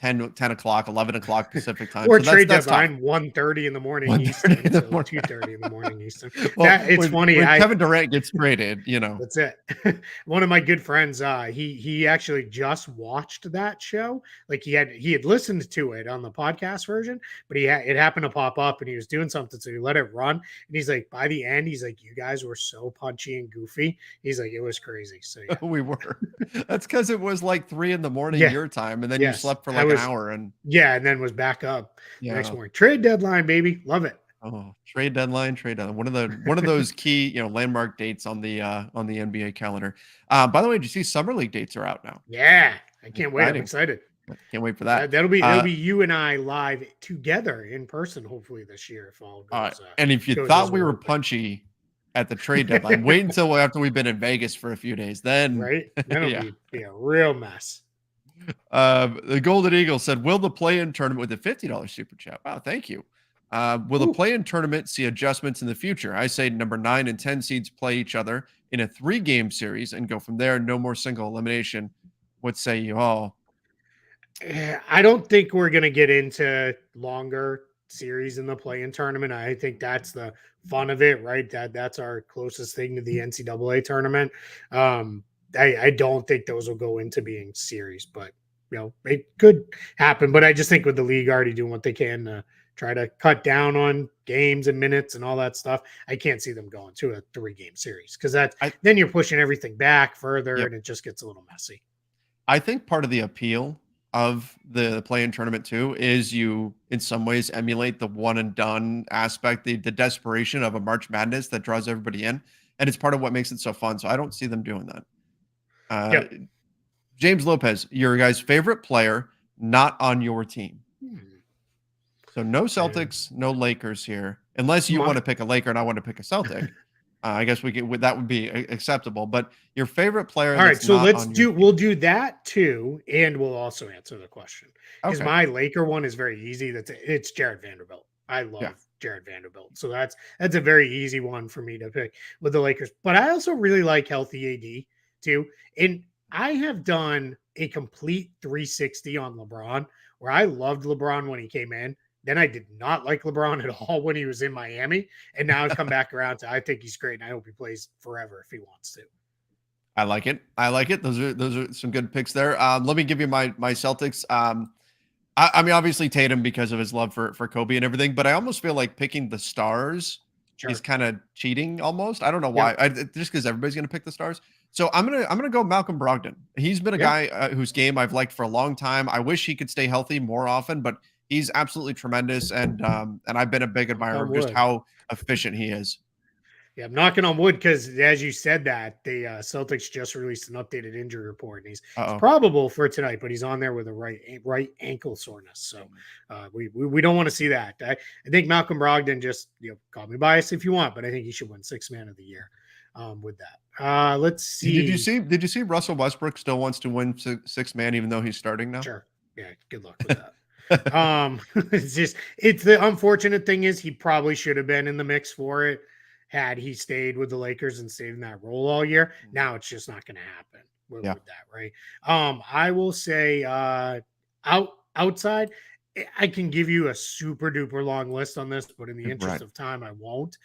10 o'clock, 11 o'clock Pacific time. Or So that's trade that's tough. deadline 1:30 in the morning 1:30 Eastern in the till morning. 2:30 in the morning Eastern. Well, That it's funny. when Kevin Durant gets traded, That's it. One of my good friends, he actually just watched that show. Like he had listened to it on the podcast version, but it happened to pop up and he was doing something, so he let it run. And he's like, by the end, he's like, you guys were so punchy and goofy. He's like, it was crazy. So yeah, we were. That's because it was like 3 in the morning yeah, your time, and then you yes, slept for I like an was, hour. And yeah, and then was back up the next yeah. morning. Trade deadline, baby, love it. Oh, trade deadline, trade deadline. One of those key, landmark dates on the NBA calendar. By the way, did you see Summer League dates are out now? Yeah, I can't wait. I'm Exciting. excited. Can't wait for that. That'll be you and I live together in person, hopefully this year, if all And if you goes as thought we we're were hoping. punchy at the trade deadline, wait until after we've been in Vegas for a few days. Then, Right? Then it'll yeah. be a real mess. The Golden Eagle said, "Will the play-in tournament with a $50 super chat?" Wow, thank you. Will the Ooh. play-in tournament see adjustments in the future? I say number 9 and 10 seeds play each other in a 3-game series and go from there. No more single elimination. What say you all? I don't think we're gonna get into longer series in the play-in tournament. I think that's the fun of it, right? That's our closest thing to the NCAA tournament. I don't think those will go into being series, but it could happen. But I just think with the league already doing what they can to try to cut down on games and minutes and all that stuff, I can't see them going to a 3-game series because I then you're pushing everything back further Yep. and it just gets a little messy. I think part of the appeal of the play-in tournament too is you, in some ways, emulate the one and done aspect, the desperation of a March Madness that draws everybody in, and it's part of what makes it so fun. So I don't see them doing that. Uh, Yep. James Lopez, your guy's favorite player, not on your team. So no Celtics, no Lakers here, unless you want to pick a Laker and I want to pick a Celtic. I guess that would be acceptable. But your favorite player All right, that's so not on your team. we'll do that too, and we'll also answer the question because Okay. my Laker one is very easy. It's Jared Vanderbilt. I Yeah. love Jared Vanderbilt, so that's a very easy one for me to pick with the Lakers. But I also really like healthy AD too, and I have done a complete 360 on LeBron, where I loved LeBron when he came in. Then I did not like LeBron at all when he was in Miami, and now I've come back around to I think he's great, and I hope he plays forever if he wants to. I like it. I like it. Those are some good picks there. Let me give you my Celtics. I mean, obviously Tatum because of his love for Kobe and everything, but I almost feel like picking the stars Sure. is kind of cheating almost. I don't know why. Yep. Just because everybody's gonna pick the stars. So I'm gonna go Malcolm Brogdon. He's been a Yeah. guy whose game I've liked for a long time. I wish he could stay healthy more often, but he's absolutely tremendous, and I've been a big Knock admirer on of just wood. how efficient he is. Yeah, I'm knocking on wood because, as you said, that the Celtics just released an updated injury report, and he's Uh-oh. probable for tonight, but he's on there with a right ankle soreness. So we don't want to see that. I think Malcolm Brogdon just call me biased if you want, but I think he should win Sixth Man of the Year with that. Let's Did you see. see? Did you see Russell Westbrook still wants to win sixth man even though he's starting now? Sure. Yeah. Good luck with that. It's the unfortunate thing is he probably should have been in the mix for it had he stayed with the Lakers and stayed in that role all year. Now it's just not going to happen Yeah. with that, right? I will say outside, I can give you a super duper long list on this, but in the interest Right. of time, I won't.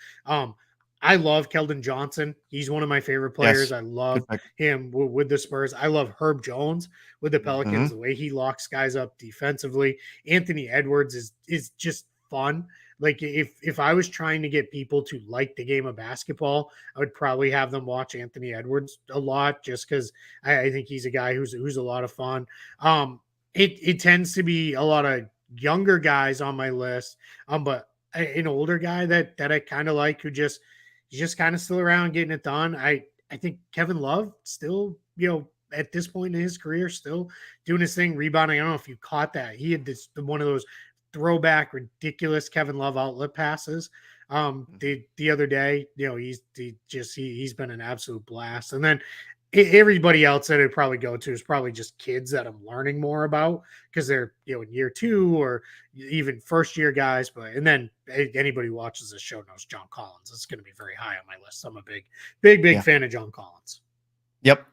I love Keldon Johnson. He's one of my favorite players. Yes. I love Good pick. him with the Spurs. I love Herb Jones with the Pelicans, Mhm. the way he locks guys up defensively. Anthony Edwards is just fun. Like if I was trying to get people to like the game of basketball, I would probably have them watch Anthony Edwards a lot, just because I think he's a guy who's a lot of fun. It tends to be a lot of younger guys on my list, but an older guy that I kind of like, who he's just kind of still around getting it done. I think Kevin Love still, at this point in his career, still doing his thing, rebounding. I don't know if you caught that. He had one of those throwback, ridiculous Kevin Love outlet passes the other day. He's been an absolute blast. And then everybody else that I'd probably go to is probably just kids that I'm learning more about because they're in year 2 or even first year guys. But and then anybody who watches this show knows John Collins. It's going to be very high on my list. I'm a big Yeah. fan of John Collins. Yep.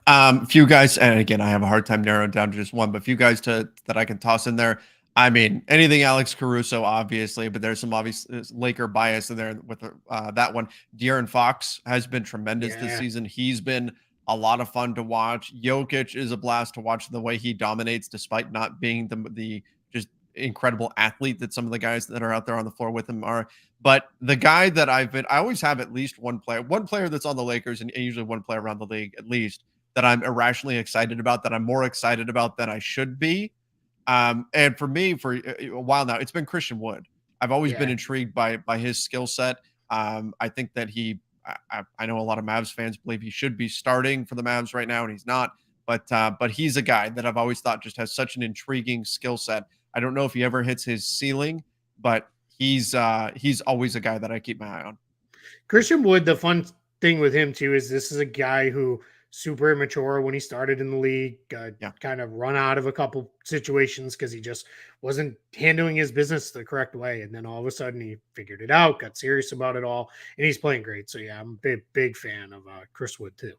Few guys, and again, I have a hard time narrowing down to just one, but few guys that I can toss in there. I mean, anything Alex Caruso, obviously, but there's some obvious Laker bias in there with that one. De'Aaron Fox has been tremendous this season. He's been a lot of fun to watch. Jokic is a blast to watch the way he dominates, despite not being the just incredible athlete that some of the guys that are out there on the floor with him are. But the guy that I always have at least one player that's on the Lakers, and usually one player around the league at least, that I'm irrationally excited about, that I'm more excited about than I should be. And for me, for a while now, it's been Christian Wood. I've always been intrigued by his skill set. I think that I know a lot of Mavs fans believe he should be starting for the Mavs right now, and he's not. But he's a guy that I've always thought just has such an intriguing skill set. I don't know if he ever hits his ceiling, but he's always a guy that I keep my eye on. Christian Wood, the fun thing with him too is this is a guy who super immature when he started in the league, kind of run out of a couple situations because he just wasn't handling his business the correct way. And then all of a sudden he figured it out, got serious about it all, and he's playing great. So yeah, I'm a big fan of Chris Wood too.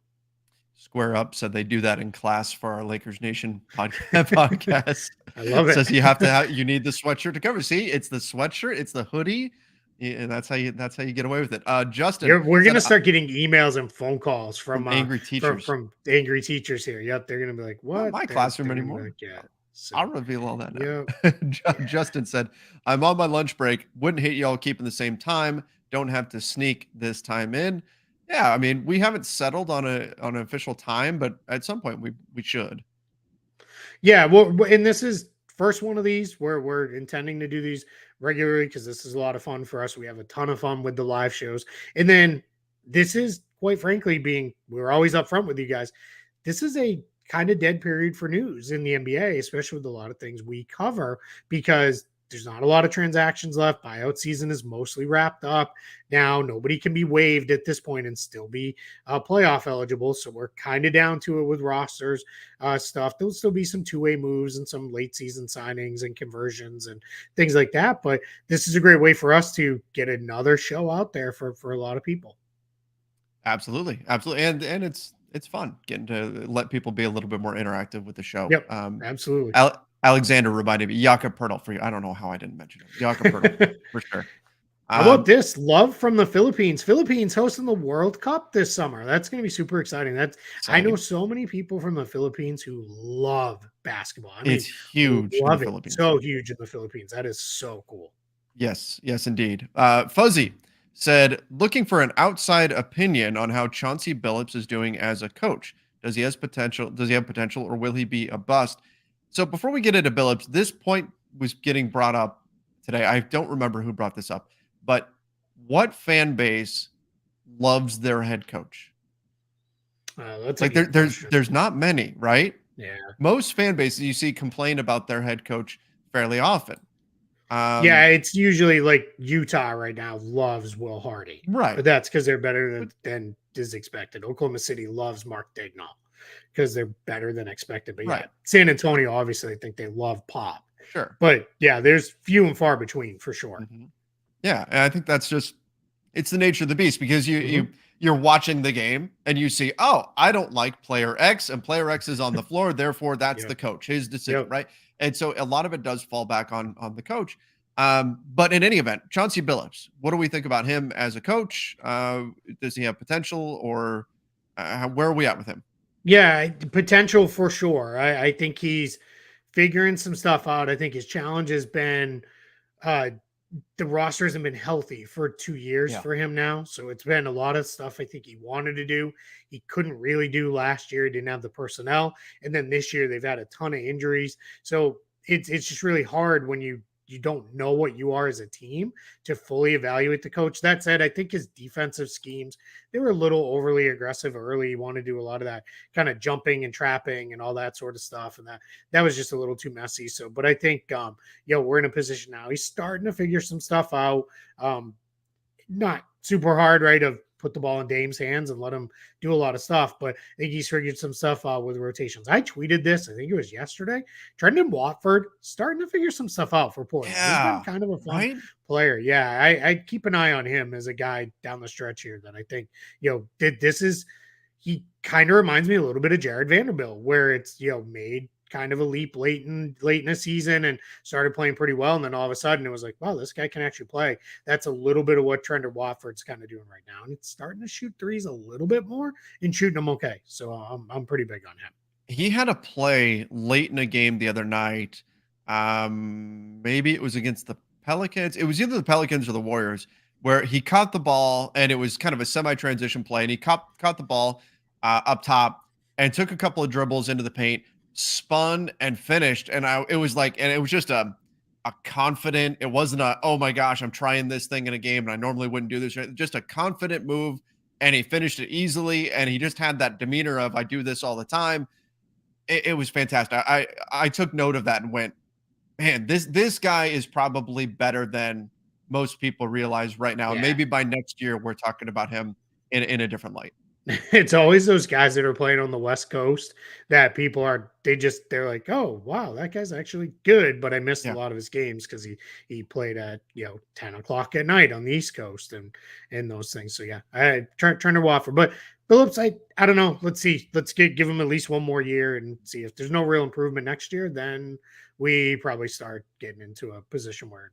Square Up said they do that in class for our Lakers Nation podcast. I love it. Says you need the sweatshirt to cover. See, it's the sweatshirt, it's the hoodie, and that's how you get away with it. Justin, we're gonna start getting emails and phone calls from angry teachers. From angry teachers here. Yep, they're gonna be like, "What? Not my classroom anymore." Like, yeah. So, I'll reveal all that now. Justin said, "I'm on my lunch break. Wouldn't hate y'all keeping the same time. Don't have to sneak this time in." Yeah, I mean, we haven't settled on an official time, but at some point we should. Yeah, well, and this is first one of these where we're intending to do these regularly because this is a lot of fun for us. We have a ton of fun with the live shows. And then this is quite frankly we're always upfront with you guys. This is a kind of dead period for news in the NBA, especially with a lot of things we cover because there's not a lot of transactions left. Buyout season is mostly wrapped up. Now, nobody can be waived at this point and still be playoff eligible. So we're kind of down to it with rosters stuff. There'll still be some two-way moves and some late season signings and conversions and things like that. But this is a great way for us to get another show out there for a lot of people. Absolutely. And it's fun getting to let people be a little bit more interactive with the show. Yep, absolutely. Alexander reminded me, Jakob Poeltl, for you. I don't know how I didn't mention it. Jakob Poeltl, for sure. How about this? Love from the Philippines. Philippines hosting the World Cup this summer. That's going to be super exciting. I know so many people from the Philippines who love basketball. I mean, it's huge. Love it. Philippines. So huge in the Philippines. That is so cool. Yes, indeed. Fuzzy said, looking for an outside opinion on how Chauncey Billups is doing as a coach. Does he have potential, or will he be a bust? So before we get into Billups, this point was getting brought up today. I don't remember who brought this up, but what fan base loves their head coach? That's a Like good question. there's not many, right? Yeah. Most fan bases you see complain about their head coach fairly often. Yeah, it's usually like Utah right now loves Will Hardy, Right. but that's because they're better But than is expected. Oklahoma City loves Mark Daigneault because they're better than expected. But yeah, right. San Antonio obviously I think they love Pop, Sure. but yeah, there's few and far between for sure. Mhm. Yeah, and I think that's just it's the nature of the beast because Hmm. you're watching the game and you see, oh, I don't like player X and player X is on the floor, therefore that's Yep. the coach, his decision, Yep. right? And so a lot of it does fall back on the coach. But in any event, Chauncey Billups, what do we think about him as a coach? Does he have potential, or where are we at with him? Yeah, potential for sure. I think he's figuring some stuff out. I think his challenge has been uh the roster hasn't been healthy for 2 years Yeah, for him now. So it's been a lot of stuff I think he wanted to do. He couldn't really do last year. He didn't have the personnel. And then this year they've had a ton of injuries. So it's just really hard when you don't know what you are as a team to fully evaluate the coach. That said, I think his defensive schemes, they were a little overly aggressive early. He wanted to do a lot of that kind of jumping and trapping and all that sort of stuff. And that was just a little too messy. So, but I think we're in a position now. He's starting to figure some stuff out. Um, Not super hard, right? Of put the ball in Dame's hands and let him do a lot of stuff. But I think he's figured some stuff out with rotations. I tweeted this, I think it was yesterday. Trendon Watford starting to figure some stuff out for Portland. He's been yeah, kind of a fun right. player. Yeah, I keep an eye on him as a guy down the stretch here that I think, did this is he kind of reminds me a little bit of Jared Vanderbilt, where it's made kind of a leap late in the season and started playing pretty well, and then all of a sudden it was like, wow, this guy can actually play. That's a little bit of what Trender Watford's kind of doing right now, and it's starting to shoot threes a little bit more and shooting them okay. So I'm pretty big on him. He had a play late in a game the other night. Maybe it was against the Pelicans. It was either the Pelicans or the Warriors, where he caught the ball and it was kind of a semi-transition play, and he caught the ball up top and took a couple of dribbles into the paint, spun and finished. And it was like, and it was just a confident. It wasn't a oh my gosh, I'm trying this thing in a game and I normally wouldn't do this. Just a confident move, and he finished it easily. And he just had that demeanor of I do this all the time. It was fantastic. I took note of that and went, man, this guy is probably better than most people realize right now. And Yeah. maybe by next year, we're talking about him in a different light. It's always those guys that are playing on the West Coast that people they're like, oh wow, that guy's actually good. But I missed a Yeah. lot of his games because he played at 10 o'clock at night on the East Coast and those things. So yeah, I trying to Wofford. But Phillips, I don't know. Let's see. Let's give him at least one more year and see if there's no real improvement next year. Then we probably start getting into a position where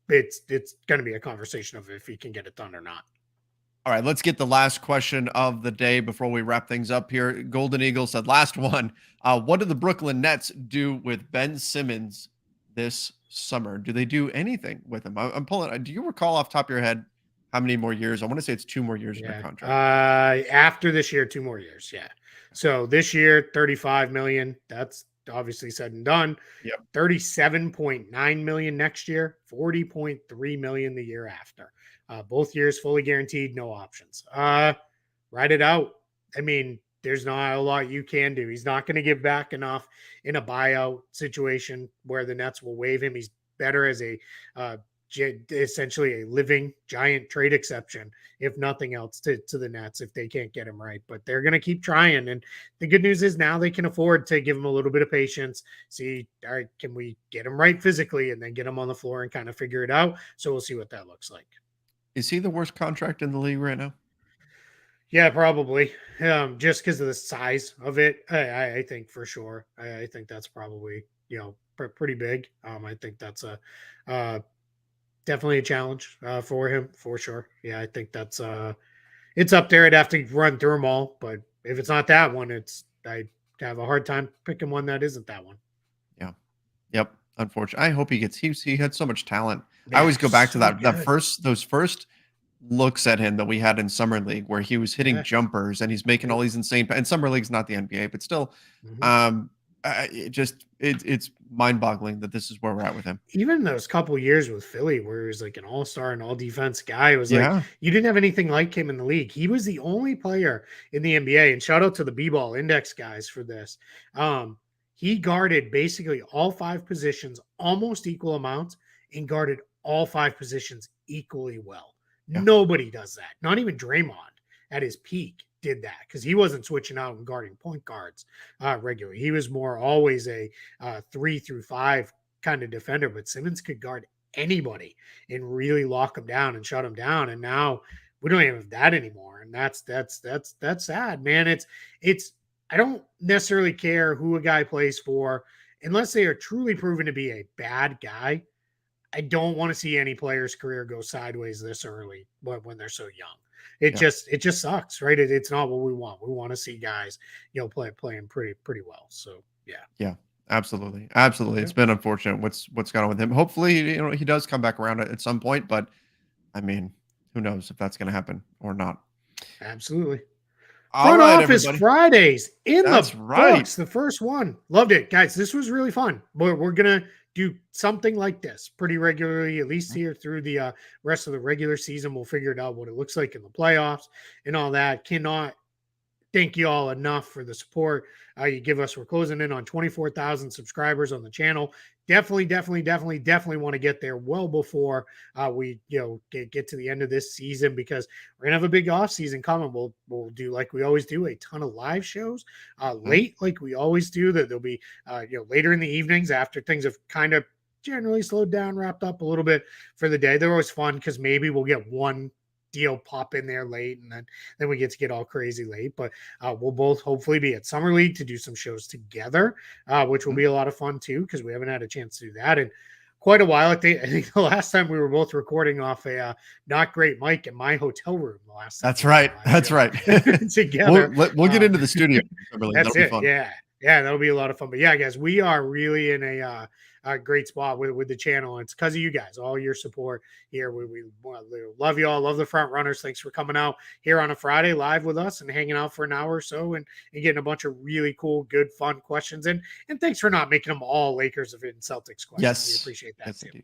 it's going to be a conversation of if he can get it done or not. All right, let's get the last question of the day before we wrap things up here. Golden Eagle said, last one. What did the Brooklyn Nets do with Ben Simmons this summer? Do they do anything with him? I'm pulling. Do you recall off the top of your head how many more years? I want to say it's 2 more years in the Yeah. contract. After this year, 2 more years. Yeah. So this year, 35 million. That's obviously said and done. Yep. 37.9 million next year, 40.3 million the year after. Both years fully guaranteed, no options. Write it out. I mean, there's not a lot you can do. He's not going to give back enough in a buyout situation where the Nets will waive him. He's better as a essentially a living giant trade exception, if nothing else, to the Nets if they can't get him right. But they're going to keep trying. And the good news is now they can afford to give him a little bit of patience. See, all right, can we get him right physically and then get him on the floor and kind of figure it out? So we'll see what that looks like. Is he the worst contract in the league right now? Yeah, probably. Just because of the size of it, I think for sure. I think that's probably pretty big. I think that's a definitely a challenge for him for sure. Yeah, I think that's it's up there. I'd have to run through them all, but if it's not that one, I have a hard time picking one that isn't that one. Yeah. Yep. Unfortunately, I hope he had so much talent. I Yeah, always go back to so that good. first looks at him that we had in summer league where he was hitting Yeah. jumpers and he's making all Yep. these insane. And summer league's not the NBA, but still, Mhm. um, it's mind-boggling that this is where we're at with him. Even those couple years with Philly, where he was like an all-star and all-defense guy, it was like Yeah. you didn't have anything like him in the league. He was the only player in the NBA, and shout out to the B-ball index guys for this. He guarded basically all 5 positions, almost equal amounts, and guarded all 5 positions equally well. Yeah. Nobody does that. Not even Draymond at his peak did that because he wasn't switching out and guarding point guards regularly. He was more always a 3 through 5 kind of defender, but Simmons could guard anybody and really lock him down and shut him down. And now we don't even have that anymore. And that's sad, man. It's I don't necessarily care who a guy plays for unless they are truly proven to be a bad guy. I don't want to see any player's career go sideways this early when they're so young. It just sucks, right? It's not what we want. We want to see guys, playing pretty well. So Yeah. Absolutely. Absolutely. Yeah. It's been unfortunate what's gone on with him. Hopefully, he does come back around at some point, but I mean, who knows if that's going to happen or not. Absolutely. All Front right, Office everybody. Fridays in That's the right. books. The first one. Loved it, guys. This was really fun. We're going to do something like this pretty regularly, at least here through the rest of the regular season. We'll figure it out what it looks like in the playoffs and all that. Cannot thank you all enough for the support you give us. We're closing in on 24,000 subscribers on the channel. Definitely want to get there well before we get to the end of this season, because we're gonna have a big off season coming. We'll do like we always do, a ton of live shows late, like we always do. That there'll be later in the evenings after things have kind of generally slowed down, wrapped up a little bit for the day. They're always fun because maybe we'll get one deal pop in there late, and then we get all crazy late. But we'll both hopefully be at Summer League to do some shows together, which will be a lot of fun too, because we haven't had a chance to do that in quite a while. I think the last time we were both recording off a not great mic in my hotel room. The last time That's right. That's right. Together, we'll get into the studio. That's it. Yeah, that'll be a lot of fun. But yeah, guys, we are really in a great spot with the channel. It's because of you guys, all your support here. We love you all. Love the front runners. Thanks for coming out here on a Friday live with us and hanging out for an hour or so and getting a bunch of really cool, good, fun questions in. And thanks for not making them all Lakers and Celtics questions. Yes. We appreciate that too. Indeed.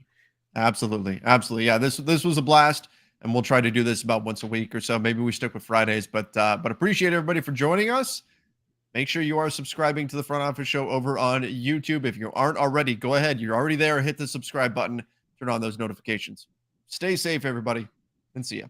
Absolutely. Yeah, this was a blast. And we'll try to do this about once a week or so. Maybe we stick with Fridays, but appreciate everybody for joining us. Make sure you are subscribing to the Front Office Show over on YouTube. If you aren't already, go ahead. You're already there. Hit the subscribe button. Turn on those notifications. Stay safe, everybody, and see ya.